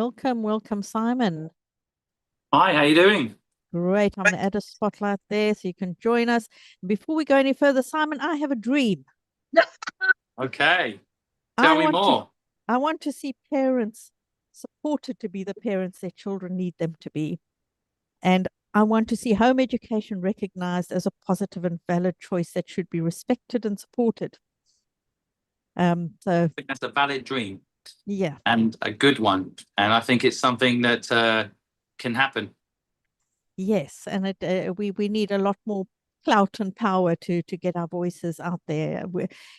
Welcome, Simon. Hi, how you doing? Great. I'm going to add a spotlight there so you can join us. Before we go any further, Simon, I have a dream. Okay, I tell me want to more. I want to see parents supported to be the parents their children need them to be. And I want to see home education recognized as a positive and valid choice that should be respected and supported. So I think that's a valid dream yeah. and a good one, and I think it's something that can happen. Yes, and we need a lot more clout and power to get our voices out there.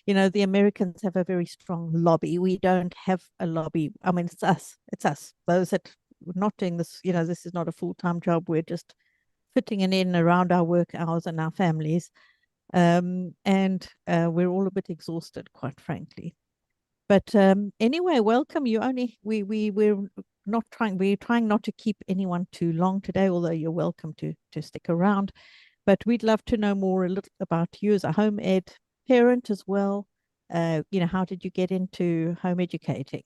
The Americans have a very strong lobby. We don't have a lobby. I mean, it's us. It's us. Those that we're not doing this. This is not a full-time job. We're just fitting it in around our work hours and our families. And we're all a bit exhausted, quite frankly. But anyway, welcome. We're not trying. We're trying not to keep anyone too long today, although you're welcome to stick around. But we'd love to know more a little about you as a home ed parent as well. How did you get into home educating?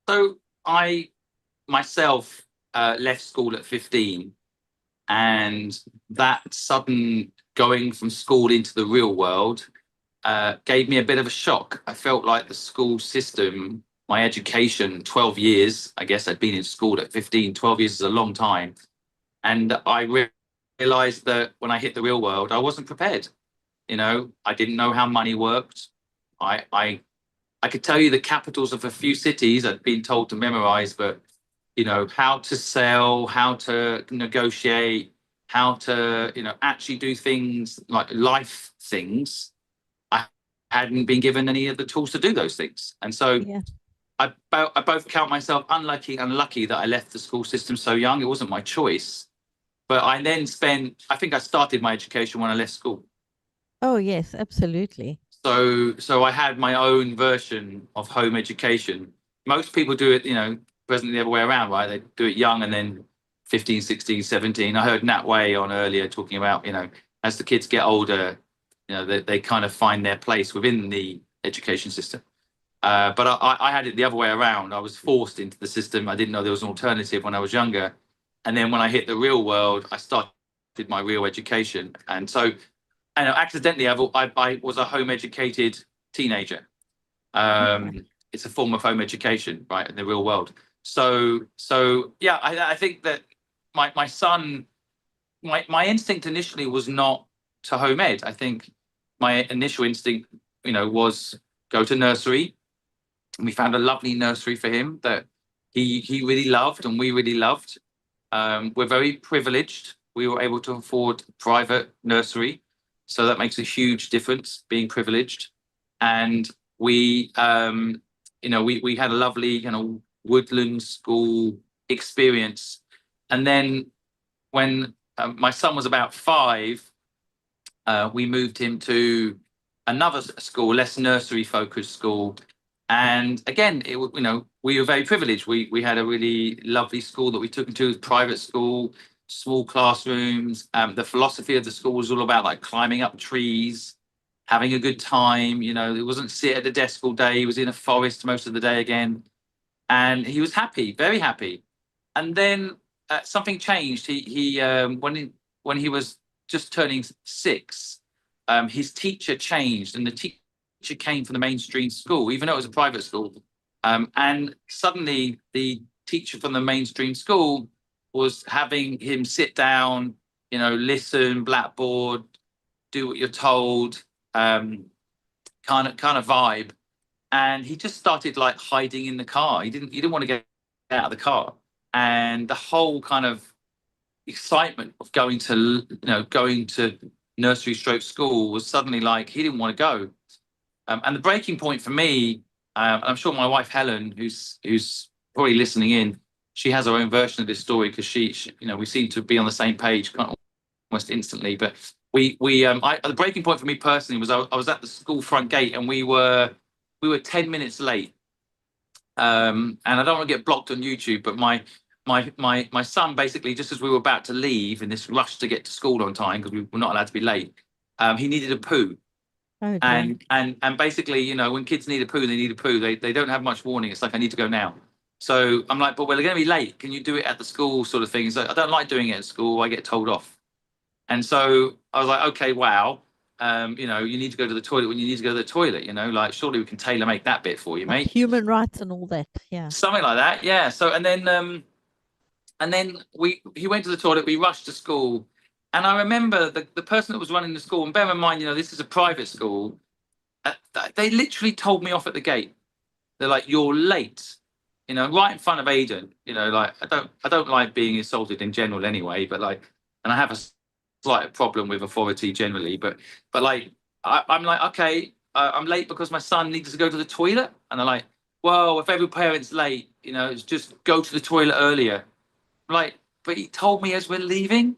So I myself left school at 15, and that sudden going from school into the real world gave me a bit of a shock. I felt like the school system, my education, 12 years, I guess I'd been in school at 15, 12 years is a long time. And I realized that when I hit the real world, I wasn't prepared. I didn't know how money worked. I, I, I could tell you the capitals of a few cities I'd been told to memorize, but how to sell, how to negotiate, how to, actually do things like life things. I hadn't been given any of the tools to do those things. And so Yeah. I both count myself unlucky and lucky that I left the school system so young. It wasn't my choice. But I think I started my education when I left school. Oh, yes, absolutely. So I had my own version of home education. Most people do it, presently the other way around, right? They do it young and then 15, 16, 17. I heard Nat Way on earlier talking about, as the kids get older, they kind of find their place within the education system. But I had it the other way around. I was forced into the system. I didn't know there was an alternative when I was younger. And then when I hit the real world, I started my real education. And so, accidentally, I was a home educated teenager. Okay. It's a form of home education, right, in the real world. So yeah, I think that my son, my instinct initially was not to home ed. I think my initial instinct, was go to nursery. And we found a lovely nursery for him that he really loved and we really loved. We're very privileged. We were able to afford private nursery, so that makes a huge difference being privileged. And we had a lovely woodland school experience. And then when my son was about 5, we moved him to another school, less nursery focused school. And again, we were very privileged. We had a really lovely school that we took him to, as private school, small classrooms. The philosophy of the school was all about like climbing up trees, having a good time. It wasn't sit at a desk all day. He was in a forest most of the day again, and he was happy, very happy. And then something changed. When he was just turning 6, his teacher changed, and the teacher came from the mainstream school, even though it was a private school. And suddenly, the teacher from the mainstream school was having him sit down, listen, blackboard, do what you're told, kind of vibe. And he just started like hiding in the car. He didn't want to get out of the car, and the whole kind of excitement of going to nursery stroke school was suddenly like he didn't want to go. And the breaking point for me, I'm sure my wife Helen, who's probably listening in, she has her own version of this story because we seem to be on the same page kind of almost instantly. But the breaking point for me personally was I was at the school front gate, and we were 10 minutes late. And I don't want to get blocked on YouTube, but my son basically, just as we were about to leave in this rush to get to school on time because we were not allowed to be late, he needed a poo. Oh dear. And basically, you know, when kids need a poo, they need a poo. They don't have much warning. It's like, I need to go now. So I'm like, but we're going to be late. Can you do it at the school, sort of thing? So I don't like doing it at school. I get told off. And so I was like, okay, wow. You know, you need to go to the toilet when you need to go to the toilet, you know, like surely we can tailor make that bit for you, Like mate. human rights and all that. Yeah. Something like that. Yeah. So and then he went to the toilet, we rushed to school. And I remember the person that was running the school, and bear in mind, you know, this is a private school. They literally told me off at the gate. They're like, "You're late," you know, right in front of Aiden. You know, like I don't like being insulted in general anyway, but like, and I have a slight problem with authority generally, but like, I'm like, okay, I'm late because my son needs to go to the toilet, and they're like, well, if every parent's late, you know, it's just go to the toilet earlier. I'm like, but he told me as we're leaving.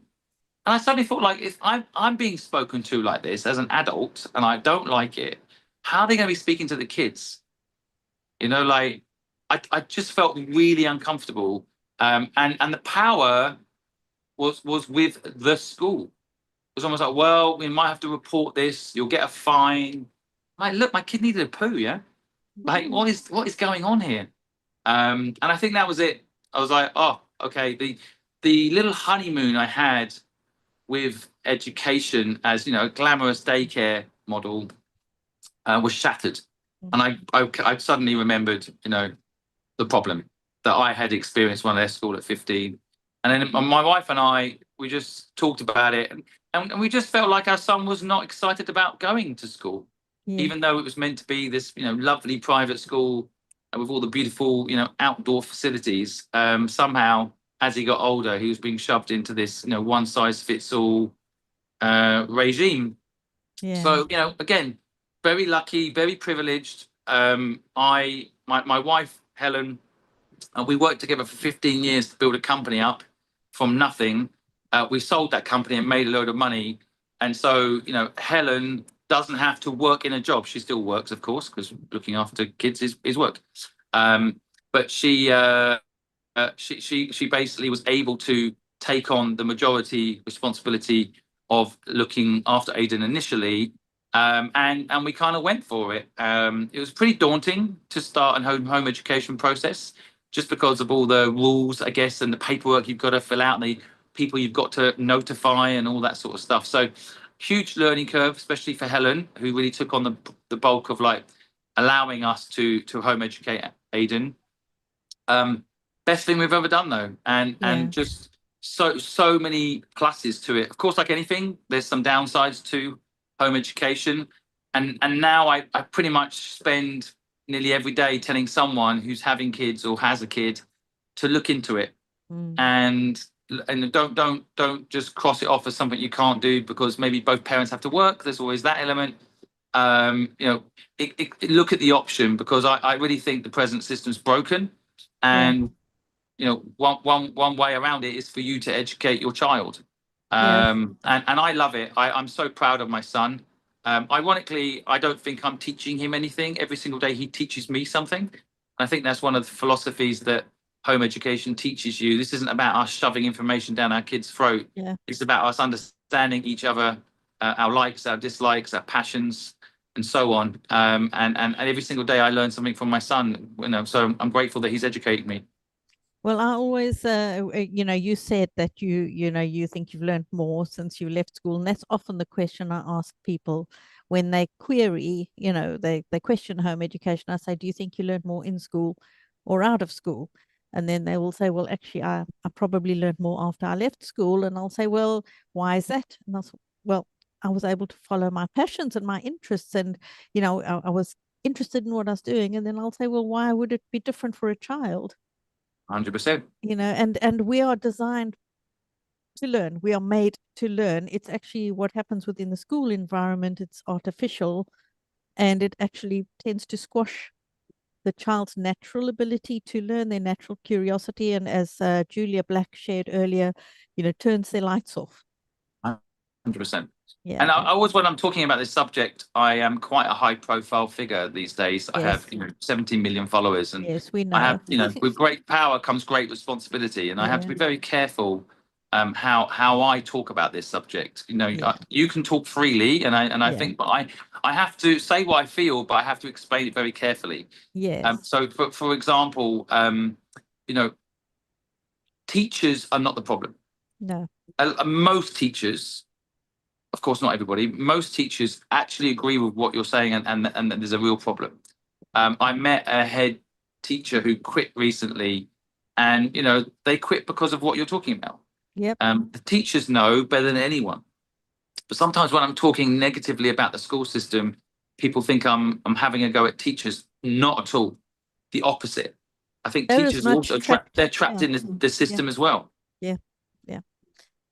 And I suddenly thought, like, if I'm being spoken to like this as an adult and I don't like it, how are they going to be speaking to the kids? You know, like I just felt really uncomfortable. And the power was with the school. It was almost like, well, we might have to report this. You'll get a fine. Like, look, my kid needed a poo. Yeah, like Mm. what is going on here? And I think that was it. I was like, oh, okay. The little honeymoon I had with education as, you know, a glamorous daycare model was shattered. And I suddenly remembered, you know, the problem that I had experienced when I left school at 15. And then my wife and I, we just talked about it, and we just felt like our son was not excited about going to school, Yeah. even though it was meant to be this, you know, lovely private school with all the beautiful, you know, outdoor facilities. Somehow, as he got older, he was being shoved into this, you know, one size fits all regime. Yeah. So, you know, again, very lucky, very privileged. My wife Helen, and we worked together for 15 years to build a company up from nothing. We sold that company and made a load of money. And so, you know, Helen doesn't have to work in a job. She still works, of course, because looking after kids is work. But she basically was able to take on the majority responsibility of looking after Aiden initially, and we kind of went for it. It was pretty daunting to start a home education process, just because of all the rules, I guess, and the paperwork you've got to fill out, and the people you've got to notify, and all that sort of stuff. So, huge learning curve, especially for Helen, who really took on the bulk of like allowing us to home educate Aiden. Um, Best thing we've ever done though, and Yeah. just so many pluses to it. Of course, like anything, there's some downsides to home education, and now I pretty much spend nearly every day telling someone who's having kids or has a kid to look into it, Mm. and don't just cross it off as something you can't do because maybe both parents have to work. There's always that element. You know, look at the option, because I really think the present system's broken, Yeah. and you know, one way around it is for you to educate your child. Yes. And I love it. I'm so proud of my son. Ironically, I don't think I'm teaching him anything. Every single day he teaches me something. I think that's one of the philosophies that home education teaches you. This isn't about us shoving information down our kids' throat. Yeah. It's about us understanding each other, our likes, our dislikes, our passions, and so on. And every single day I learn something from my son. You know, so I'm grateful that he's educating me. Well, I always, you know, you said that you know, you think you've learned more since you left school, and that's often the question I ask people when they query, you know, they question home education. I say, do you think you learned more in school or out of school? And then they will say, well, actually, I probably learned more after I left school. And I'll say, well, why is that? And I'll say, well, I was able to follow my passions and my interests, and you know, I was interested in what I was doing. And then I'll say, well, why would it be different for a child? 100%. You know, and we are designed to learn, we are made to learn. It's actually what happens within the school environment, it's artificial, and it actually tends to squash the child's natural ability to learn, their natural curiosity, and as Julia Black shared earlier, you know, turns their lights off. 100%. Yeah. And I always, when I'm talking about this subject, I am quite a high profile figure these days. I have, Yes. you know, 17 million followers, and Yes, we I have, know. you know, with great power comes great responsibility. And I have to Yeah. be very careful how I talk about this subject. Yeah. You can talk freely, and I Yeah. think, but I have to say what I feel, but I have to explain it very carefully. Yes. So for example, you know, teachers are not the problem. No. Most teachers, of course, not everybody, most teachers actually agree with what you're saying, and there's a real problem. I met a head teacher who quit recently, and they quit because of what you're talking about. Yep. The teachers know better than anyone. But sometimes when I'm talking negatively about the school system, people think I'm having a go at teachers. Not at all. The opposite. I think They're as teachers are much also trapped. They're trapped Yeah. in the Yeah. system as well. Yeah. Yeah.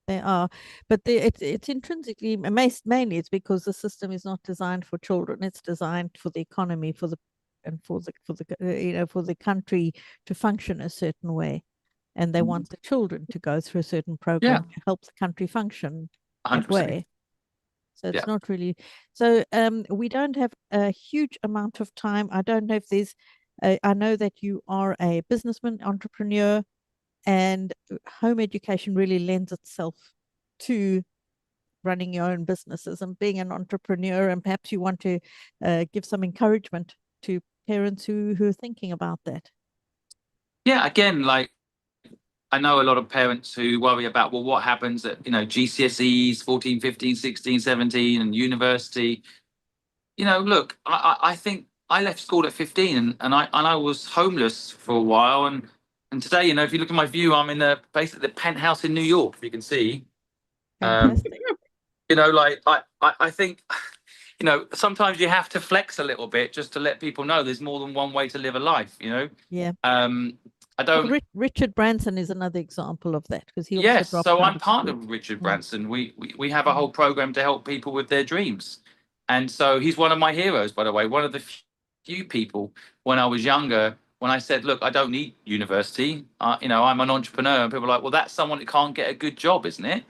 They are, but it's intrinsically mainly it's because the system is not designed for children. It's designed for the economy, and for the country to function a certain way, and they want the children to go through a certain Yeah, program to help the country function that 100%. way. So Yeah. it's not really. So we don't have a huge amount of time. I don't know if there's. I know that you are a businessman, entrepreneur, and home education really lends itself to running your own businesses and being an entrepreneur. And perhaps you want to give some encouragement to parents who are thinking about that. Yeah. Again, like I know a lot of parents who worry about, well, what happens at, GCSEs, 14, 15, 16, 17, and university. Look, I think I left school at 15, and I was homeless for a while. And today, if you look at my view, I'm in basically the penthouse in New York, if you can see. Um, Fantastic. like I think, sometimes you have to flex a little bit just to let people know there's more than one way to live a life. Yeah. Um, I Well, don't. Richard Branson is another example of that because he also Yes, dropped so out I'm of part school. of Richard Mm. Branson. We have a whole program to help people with their dreams, and so he's one of my heroes, by the way. One of the few people when I was younger, when I said, "Look, I don't need university. I'm an entrepreneur," and people are like, "Well, that's someone who can't get a good job, isn't it?"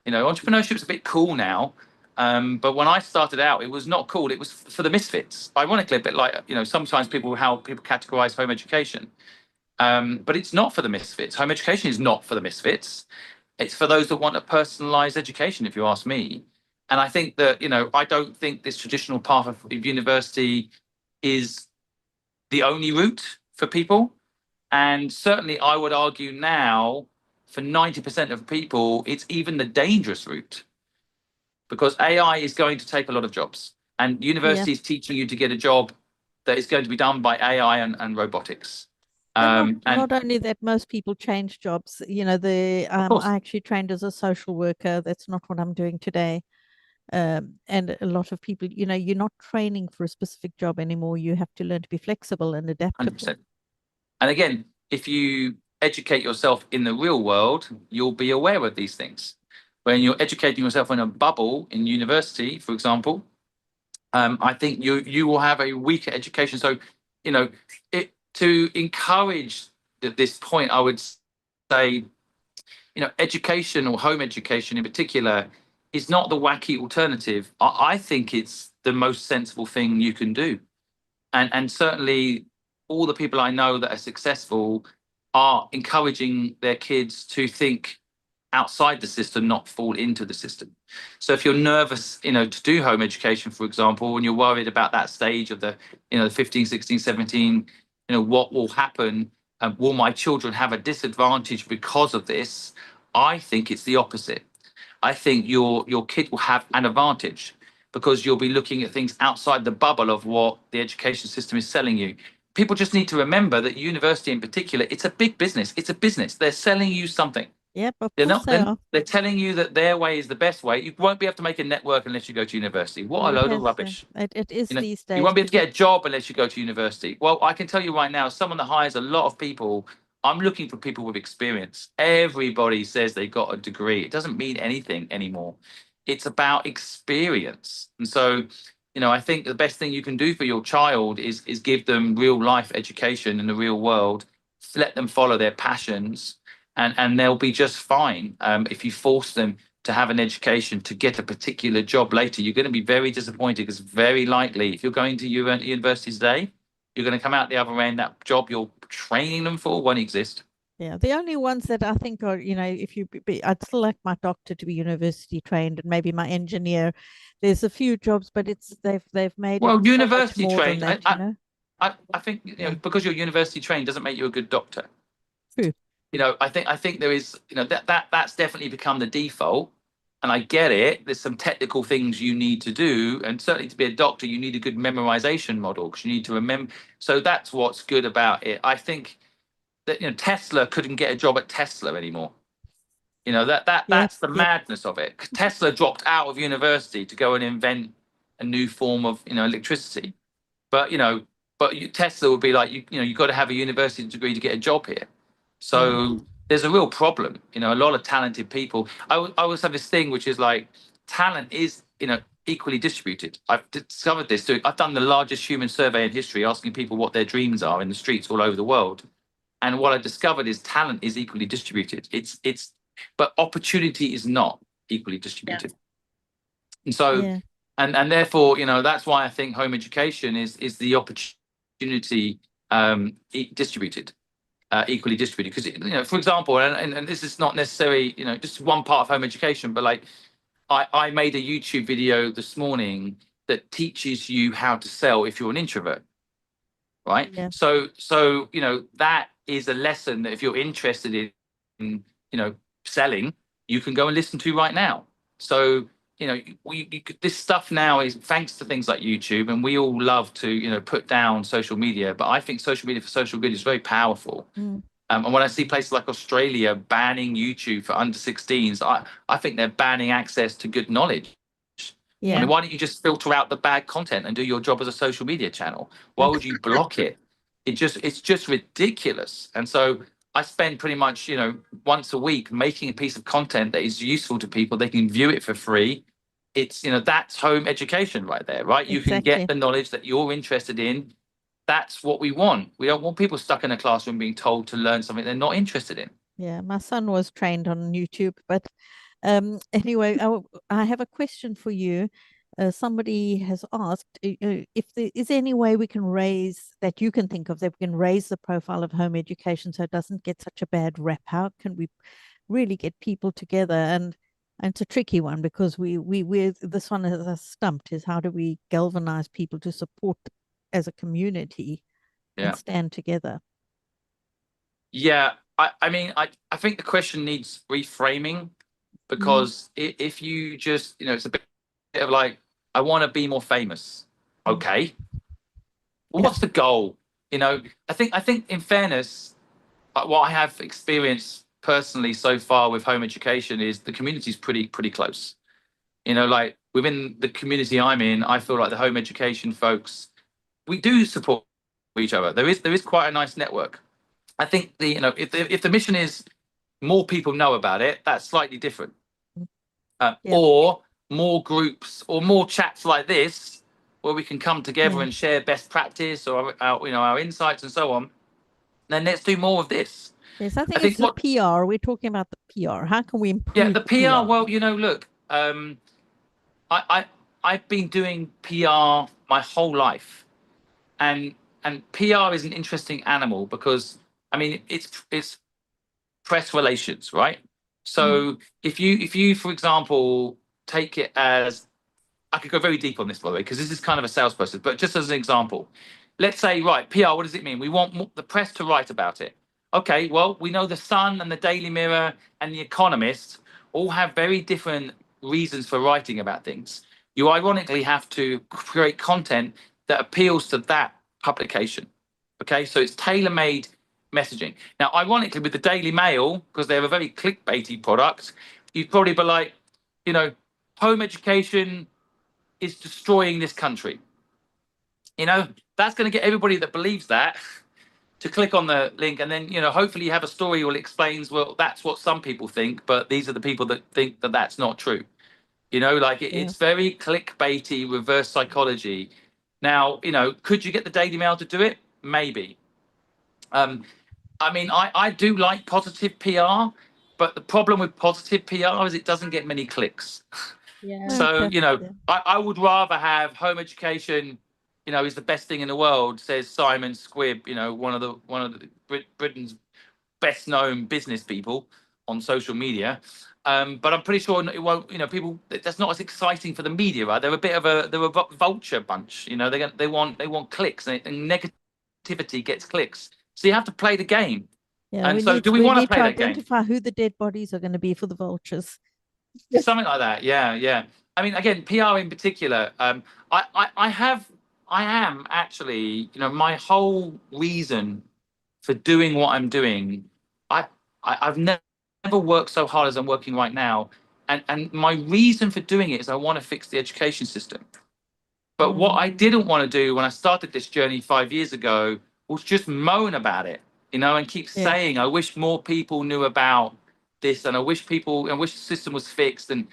Entrepreneurship's a bit cool now, but when I started out, it was not cool. It was for the misfits. Ironically, a bit like sometimes how people categorize home education. But it's not for the misfits. Home education is not for the misfits. It's for those that want a personalized education, if you ask me. And I think that, I don't think this traditional path of university is the only route for people. And certainly, I would argue now, for 90% of people, it's even the dangerous route because AI is going to take a lot of jobs. And Yeah. university is teaching you to get a job that is going to be done by AI and robotics. And not And not only that, most people change jobs. The of course, I actually trained as a social worker. That's not what I'm doing today. And a lot of people, you're not training for a specific job anymore. You have to learn to be flexible and adaptable. 100%. And again, if you educate yourself in the real world, you'll be aware of these things. When you're educating yourself in a bubble in university, for example, I think you will have a weaker education. So, to encourage this point, I would say, education or home education in particular is not the wacky alternative. I think it's the most sensible thing you can do. And certainly all the people I know that are successful are encouraging their kids to think outside the system, not fall into the system. So if you're nervous, to do home education, for example, and you're worried about that stage of the 15, 16, 17, what will happen? Will my children have a disadvantage because of this? I think it's the opposite. I think your kid will have an advantage because you'll be looking at things outside the bubble of what the education system is selling you. People just need to remember that university in particular, it's a big business. It's a business. They're selling you something. Yep, of They're course not. they are. They're telling you that their way is the best way. You won't be able to make a network unless you go to university. What Well, a it load of has. rubbish. It is these You days won't be able to because get a job unless you go to university. Well, I can tell you right now, someone that hires a lot of people, I'm looking for people with experience. Everybody says they got a degree. It doesn't mean anything anymore. It's about experience. And so, I think the best thing you can do for your child is give them real life education in the real world, let them follow their passions, and they'll be just fine. If you force them to have an education to get a particular job later, you're going to be very disappointed because very likely, if you're going to university today, you're going to come out the other end. That job you're training them for won't exist. Yeah, the only ones that I think are, if I'd still like my doctor to be university trained and maybe my engineer. There's a few jobs, but they've made it Well, so much university more than trained, that, I think, Yeah, because you're university trained doesn't make you a good doctor. true. I think there is, that's definitely become the default. And I get it. There's some technical things you need to do. And certainly to be a doctor, you need a good memorization model because you need to remember. So that's what's good about it. I think that, Tesla couldn't get a job at Tesla anymore. Yep, That's the yep, madness of it. Tesla dropped out of university to go and invent a new form of, electricity. But Tesla would be like, you've got to have a university degree to get a job here. yeah, So there's a real problem. A lot of talented people. I always have this thing which is like, talent is, equally distributed. I've discovered this too. I've done the largest human survey in history, asking people what their dreams are in the streets all over the world. And what I discovered is talent is equally distributed. But opportunity is not equally distributed. And so, yeah, and therefore, that's why I think home education is the opportunity distributed, equally distributed. Because, for example, and this is not necessarily, just one part of home education, but like I made a YouTube video this morning that teaches you how to sell if you're an introvert, right? yeah. So that is a lesson that if you're interested in selling, you can go and listen to right now. So this stuff now is thanks to things like YouTube, and we all love to put down social media, but I think social media for social good is very powerful. Mm, And when I see places like Australia banning YouTube for under 16s, I think they're banning access to good knowledge. I yeah, mean, why don't you just filter out the bad content and do your job as a social media channel? Why that's would you block it? It's just ridiculous. And so I spend pretty much, once a week making a piece of content that is useful to people. They can view it for free. It's, that's home education right there, right? You can get exactly. the knowledge that you're interested in. That's what we want. We don't want people stuck in a classroom being told to learn something they're not interested in. Yeah, my son was trained on YouTube, but anyway, I have a question for you. Somebody has asked if there is any way we can raise that you can think of that we can raise the profile of home education so it doesn't get such a bad rep. How can we really get people together? And it's a tricky one because we this one is a stumped is how do we galvanize people to support as a community and Yeah. stand together? Yeah. I mean, I think the question needs reframing Mm, because if you just, it's a bit of like, I want to be more famous. mm. Okay. Well, Yeah. what's the goal? I think in fairness, what I have experienced personally so far with home education is the community is pretty close. Like within the community I'm in, I feel like the home education folks, we do support each other. There is quite a nice network. I think if the mission is more people know about it, that's slightly different. Yeah. Or more groups or more chats like this where we can come together Yeah. and share best practice or our insights and so on. Then let's do more of this. Yes, I I think it's think the what PR. We're talking about the PR. How can we Yeah, improve the the PR. PR? Well, look, I I've been doing PR my whole life, and PR is an interesting animal because I mean it's press relations, right? Mm, So if you for example take it as, I could go very deep on this, by the way, because this is kind of a sales process. But just as an example, let's say, right, PR, what does it mean? We want the press to write about it. Okay, well, we know the Sun and the Daily Mirror and the Economist all have very different reasons for writing about things. You ironically have to create content that appeals to that publication. Okay, so it's tailor-made messaging. Now, ironically, with the Daily Mail, because they're a very clickbaity product, you'd probably be like, you know, home education is destroying this country. That's going to get everybody that believes that to click on the link, and then hopefully you have a story where it explains, well, that's what some people think, but these are the people that think that that's not true. Like yeah. it's very clickbaity, reverse psychology. Now, could you get the Daily Mail to do it? Maybe. I mean, I do like positive PR, but the problem with positive PR is it doesn't get many clicks. Yeah. So, Okay. Yeah. I would rather have home education, is the best thing in the world, says Simon Squibb, one of the Britain's best known business people on social media. But I'm pretty sure it won't, people, that's not as exciting for the media, right? They're a vulture bunch, they want clicks, and negativity gets clicks. So you have to play the game. Yeah, And so do we we want to need play to that game? identify who the dead bodies are going to be for the vultures. Something like that. Yeah, yeah. I mean, again, PR in particular. I am actually, my whole reason for doing what I'm doing. I've never worked so hard as I'm working right now, and my reason for doing it is I want to fix the education system. But what I didn't want to do when I started this journey 5 years ago was just moan about it, and keep saying, I wish more people knew about this, and I wish the system was fixed. And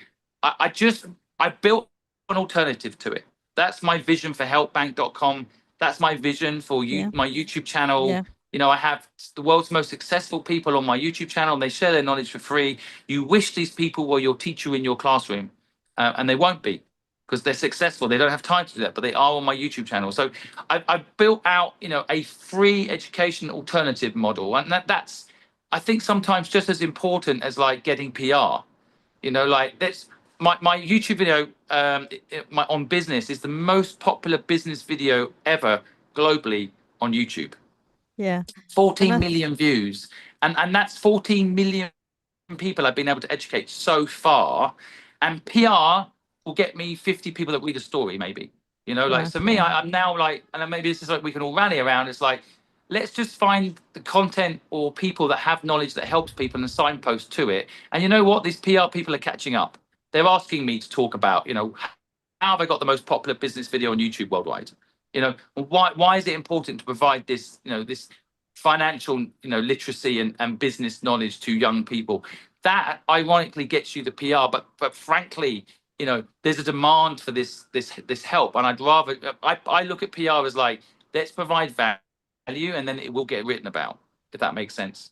I built an alternative to it. That's my vision for helpbank.com. That's my vision for my YouTube channel. Yeah. I have the world's most successful people on my YouTube channel, and they share their knowledge for free. You wish these people were your teacher in your classroom, and they won't be, because they're successful. They don't have time to do that, but they are on my YouTube channel. So I've built out, a free education alternative model. And that's, I think, sometimes just as important as like getting PR. Like that's my YouTube video on business is the most popular business video ever globally on YouTube. Yeah. 14 million views. And that's 14 million people I've been able to educate so far. And PR will get me 50 people that read a story, maybe. So me, I'm now like, and maybe this is like we can all rally around. It's like, let's just find the content or people that have knowledge that helps people and signpost to it. And you know what? These PR people are catching up. They're asking me to talk about, how have I got the most popular business video on YouTube worldwide? Why is it important to provide this, this financial, literacy and business knowledge to young people? That ironically gets you the PR, but frankly, there's a demand for this help, and I'd rather I look at PR as like, let's provide value, and then it will get written about, if that makes sense.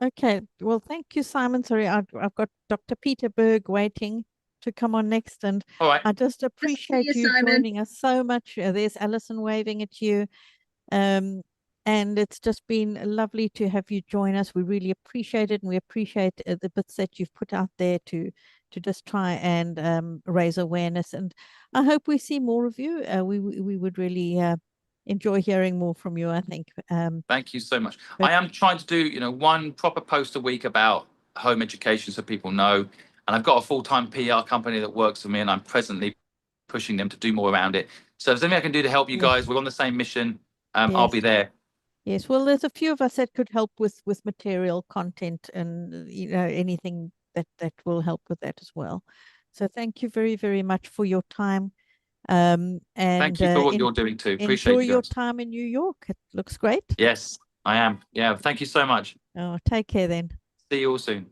Okay. Well, thank you, Simon. Sorry, I've got Dr. Peter Berg waiting to come on next, and All right. I just appreciate you joining us so much. There's Alison waving at you. And it's just been lovely to have you join us. We really appreciate it, and we appreciate the bits that you've put out there to just try and raise awareness. And I hope we see more of you. We would really enjoy hearing more from you, I think. Thank you so much. I am trying to do, one proper post a week about home education so people know. And I've got a full-time PR company that works for me, and I'm presently pushing them to do more around it. So if there's anything I can do to help you guys, we're on the same mission. I'll be there. Yes, well, there's a few of us that could help with material content, and anything that will help with that as well. So thank you very, very much for your time. And thank you for what you're doing too. Appreciate enjoy you your time in New York. It looks great. Yes, I am. Yeah, thank you so much. Oh, take care then. See you all soon.